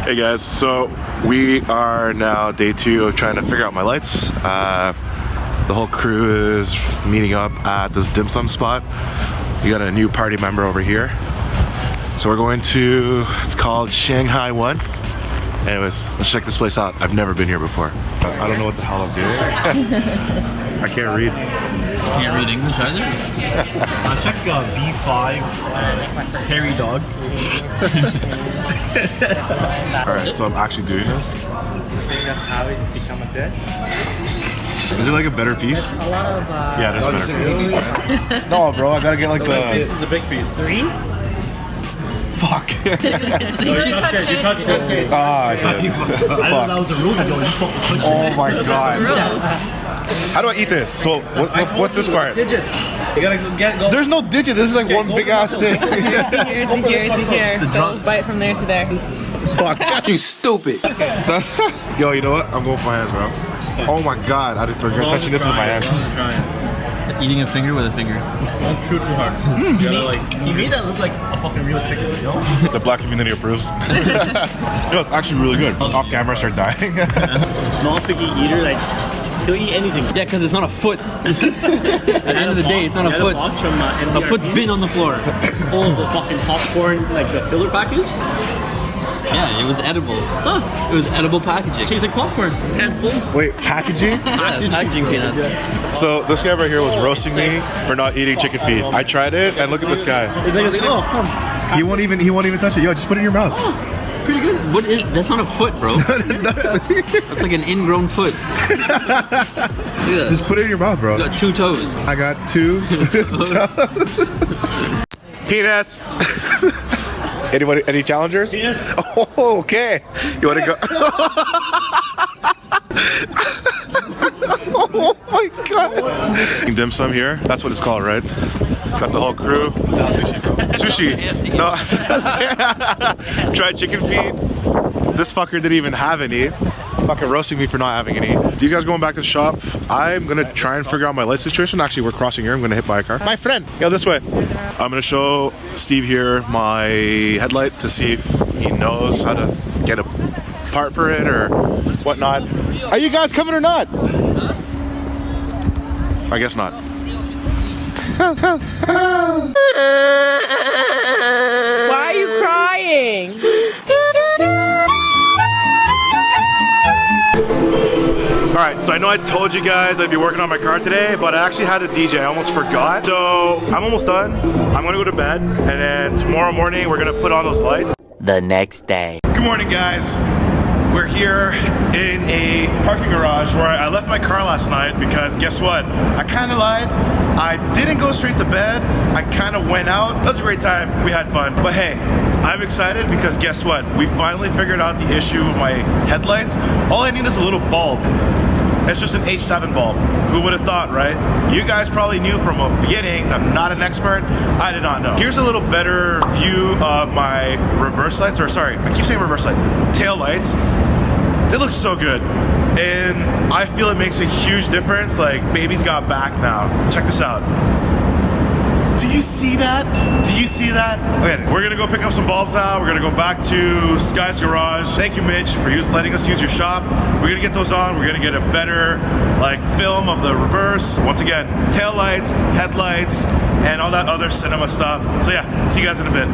Hey guys, so we are now day 2 of trying to figure out my lights. The whole crew is meeting up at this dim sum spot. We got a new party member over here. So we're going to, it's called Shanghai 1. Anyways, let's check this place out. I've never been here before. I don't know what the hell I'm doing. I can't read. Can't read English either? Check V5 hairy dog. Alright, so I'm actually doing this. That's how it become a dish. Is there like a better piece? Yeah, there's a better piece. No, bro, I gotta get like This is the big piece. 3? Fuck. No, you touched it. Ah, I did. I didn't know that was a rule. You fucking touched it. Oh my god. How do I eat this? So, what's this part? Digits. You gotta go. There's no digit. This is like one big ass thing. It's here. So bite from there to there. Fuck. You stupid. Yo, you know what? I'm going for my hands, bro. Oh my god, I didn't forget touching this with my hands. Eating a finger with a finger. Don't chew too hard. He made that look like a fucking real chicken, you know? The black community approves. Yo, it's actually really good. Off camera, I start dying. Non-picky eater, like, he'll eat anything. Yeah, because it's not a foot. At the end of the day, it's not a foot. A foot's been on the floor. Full of the fucking popcorn, like the filler package. Yeah, it was edible. Huh. It was edible packaging. Tastes like popcorn. Handful. Wait, packaging? Packaging peanuts. So this guy right here was roasting me for not eating chicken feet. I tried it, and look at this guy. It's like, oh, come. He won't even touch it. Yo, just put it in your mouth. Pretty good. What is? That's not a foot, bro. That's like an ingrown foot. Look at that. Just put it in your mouth, bro. It's got 2 toes. I got 2 toes. Penis. Anybody? Any challengers? Penis. Oh, okay. You want to go? Oh my god. Dim sum here. That's what it's called, right? Got the whole crew. Sushi. AFC. No. Tried chicken feet. This fucker didn't even have any. Fucking roasting me for not having any. These guys going back to the shop. I'm gonna try and figure out my light situation. Actually, we're crossing here. I'm gonna hit by a car. My friend, go this way. I'm gonna show Steve here my headlight to see if he knows how to get a part for it or whatnot. Are you guys coming or not? I guess not. Why are you crying? Alright, so I know I told you guys I'd be working on my car today, but I actually had a DJ. I almost forgot. So I'm almost done. I'm gonna go to bed, and then tomorrow morning we're gonna put on those lights. The next day. Good morning, guys. We're here in a parking garage where I left my car last night because guess what? I kind of lied. I didn't go straight to bed. I kind of went out. It was a great time. We had fun. But hey, I'm excited because guess what? We finally figured out the issue with my headlights. All I need is a little bulb. It's just an H7 bulb. Who would have thought, right? You guys probably knew from the beginning. I'm not an expert. I did not know. Here's a little better view of my reverse lights, or sorry, I keep saying reverse lights. Tail lights. They look so good. And I feel it makes a huge difference. Like, baby's got back now. Check this out. Do you see that? Do you see that? Okay, we're gonna go pick up some bulbs now. We're gonna go back to SKYZ garage. Thank you, Mitch, for letting us use your shop. We're gonna get those on. We're gonna get a better like film of the reverse. Once again, tail lights, headlights, and all that other cinema stuff. So yeah, see you guys in a bit.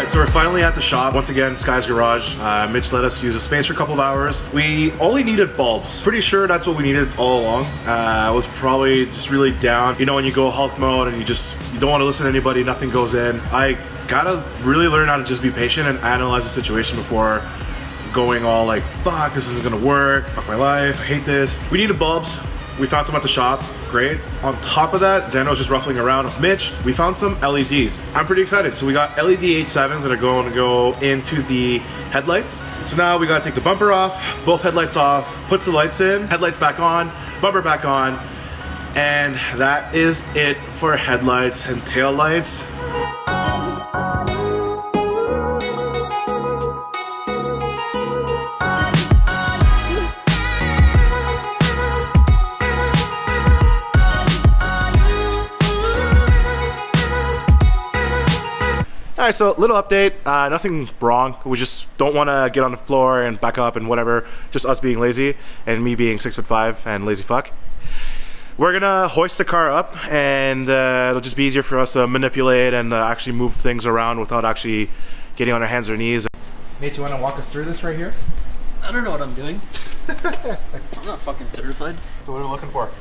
So we're finally at the shop. Once again, SKYZ garage. Mitch let us use a space for a couple of hours. We only needed bulbs. Pretty sure that's what we needed all along. I was probably just really down. You know, when you go Hulk mode and you don't want to listen to anybody, nothing goes in. I gotta really learn how to just be patient and analyze the situation before going all like, fuck, this isn't gonna work. Fuck my life. I hate this. We needed bulbs. We found some at the shop, great. On top of that, Xando's just ruffling around with Mitch. We found some LEDs. I'm pretty excited. So we got LED H7s that are going to go into the headlights. So now we gotta take the bumper off, both headlights off, puts the lights in, headlights back on, bumper back on, and that is it for headlights and tail lights. Alright, so little update, nothing wrong. We just don't want to get on the floor and back up and whatever. Just us being lazy and me being 6'5" and lazy fuck. We're gonna hoist the car up and it'll just be easier for us to manipulate and actually move things around without actually getting on our hands or knees. Nate, you wanna walk us through this right here? I don't know what I'm doing. I'm not fucking certified. So what are we looking for?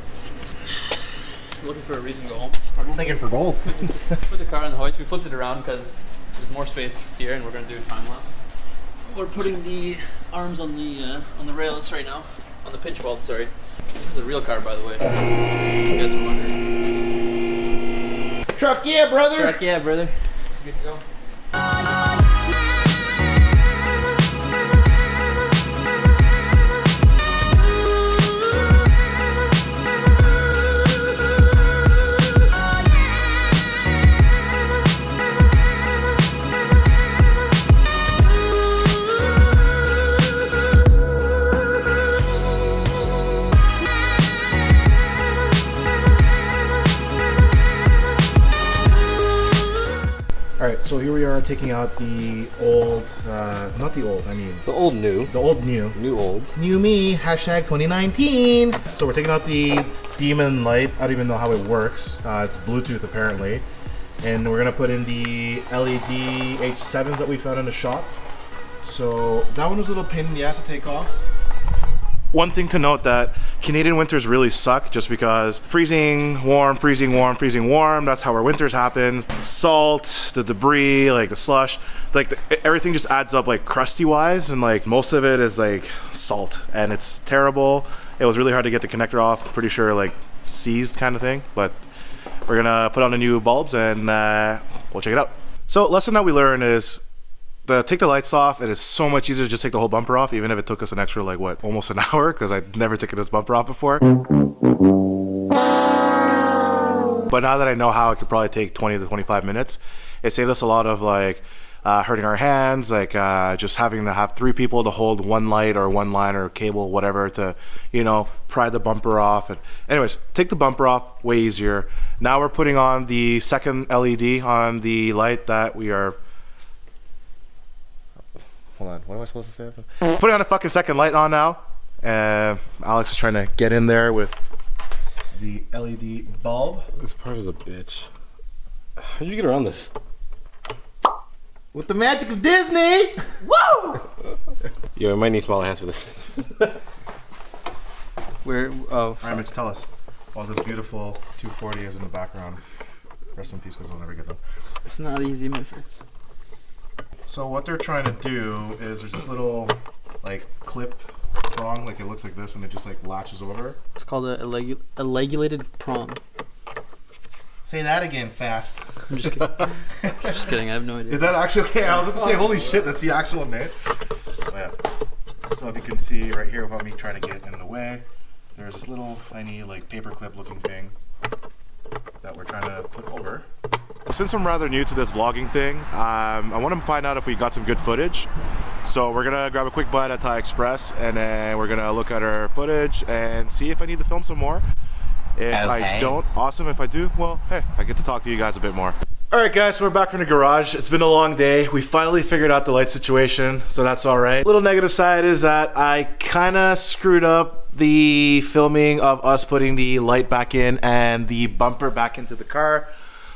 I'm looking for a reason to go home. I'm thinking for gold. Put the car on the hoist. We flipped it around because there's more space here, and we're gonna do a time lapse. We're putting the arms on the rails right now, on the pinch weld. Sorry. This is a real car, by the way. You guys are wondering. Truck, yeah, brother. Truck, yeah, brother. Good to go. Alright, so here we are taking out the old, not the old, I mean... The old new. The old new. New old. New me, hashtag 2019. So we're taking out the Demon light. I don't even know how it works. It's Bluetooth apparently. And we're gonna put in the LED H7s that we found in the shop. So that one was a little pain in the ass to take off. One thing to note that Canadian winters really suck just because freezing, warm, freezing, warm, freezing, warm. That's how our winters happen. Salt, the debris, like the slush, like everything just adds up like crusty wise, and like most of it is like salt and it's terrible. It was really hard to get the connector off. Pretty sure like seized kind of thing, but we're gonna put on the new bulbs and we'll check it out. So lesson that we learned is take the lights off. It is so much easier to just take the whole bumper off, even if it took us an extra like what, almost an hour, because I'd never taken this bumper off before. But now that I know how, it could probably take 20 to 25 minutes. It saved us a lot of like hurting our hands, like just having to have 3 people to hold one light or one line or cable, whatever, to, you know, pry the bumper off. And anyways, take the bumper off, way easier. Now we're putting on the second LED on the light that we are... Hold on, what am I supposed to say? Putting on a fucking second light on now. Alex is trying to get in there with the LED bulb. This part is a bitch. How did you get around this? With the magic of Disney! Woo! Yo, I might need smaller hands for this. Where? Oh. Alright, Mitch, tell us. While this beautiful 240 is in the background. Rest in peace, because we'll never get them. It's not easy, my friends. So what they're trying to do is there's this little like clip prong, like it looks like this, and it just like latches over. It's called a legulated prong. Say that again fast. I'm just kidding. Just kidding, I have no idea. Is that actually okay? I was about to say, holy shit, that's the actual name. Oh, yeah. So if you can see right here without me trying to get in the way, there's this little tiny like paper clip looking thing that we're trying to put over. Since I'm rather new to this vlogging thing, I want to find out if we got some good footage. So we're gonna grab a quick bite at Thai Express and then we're gonna look at our footage and see if I need to film some more. If I don't, awesome. If I do, well, hey, I get to talk to you guys a bit more. Alright guys, so we're back from the garage. It's been a long day. We finally figured out the light situation, so that's alright. Little negative side is that I kinda screwed up the filming of us putting the light back in and the bumper back into the car.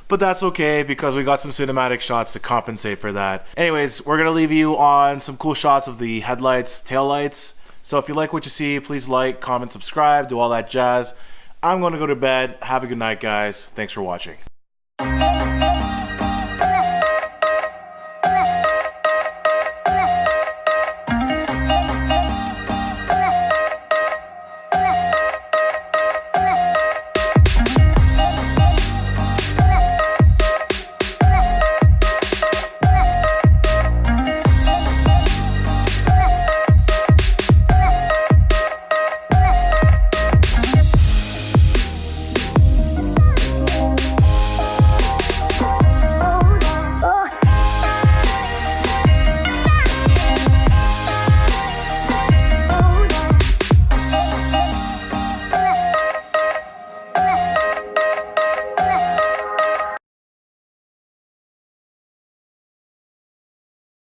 But that's okay because we got some cinematic shots to compensate for that. Anyways, we're gonna leave you on some cool shots of the headlights, taillights. So if you like what you see, please like, comment, subscribe, do all that jazz. I'm gonna go to bed. Have a good night, guys. Thanks for watching.